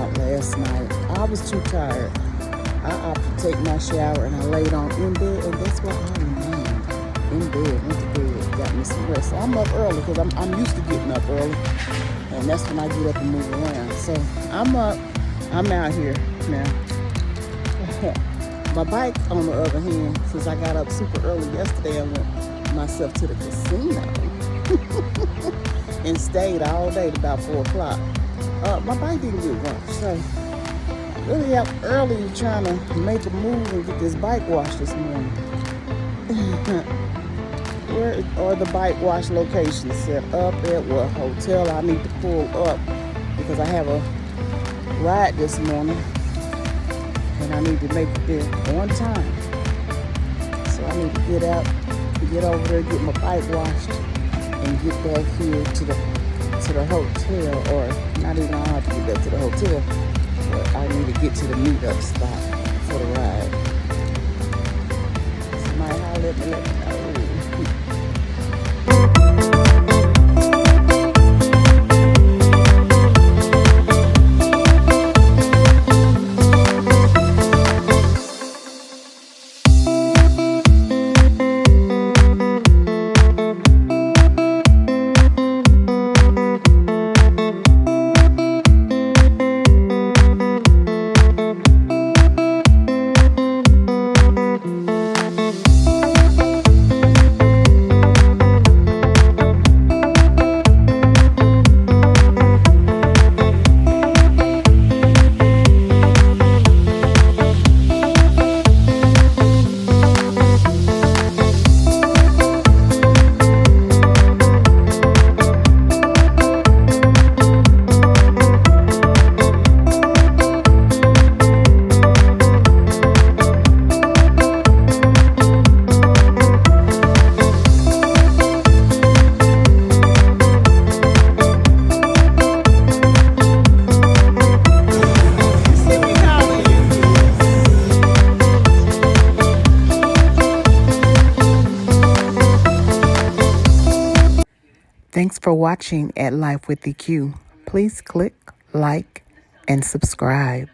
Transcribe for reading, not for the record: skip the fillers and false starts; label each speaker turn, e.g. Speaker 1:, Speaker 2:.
Speaker 1: out last night. I was too tired. I opted to take my shower and I laid on in bed, and that's what I remained in bed, went to bed, got me some rest. So I'm up early because I'm used to getting up early, and that's when I get up and move around. So I'm up, I'm out here now. My bike, on the other hand, since I got up super early yesterday, I went myself to the casino and stayed all day to about 4 o'clock. My bike didn't get washed, so really up early trying to make a move and get this bike washed this morning. Where are the bike wash locations set up at? What hotel I need to pull up because I have a ride this morning and I need to make it there on time. So I need to get out, get over there, get my bike washed, and get back here to the hotel, or not even I have to get back to the hotel, but I need to get to the meetup spot for the ride. Somebody holler at me, let me know. Thanks for watching at Life with EQ. Please click, like, and subscribe.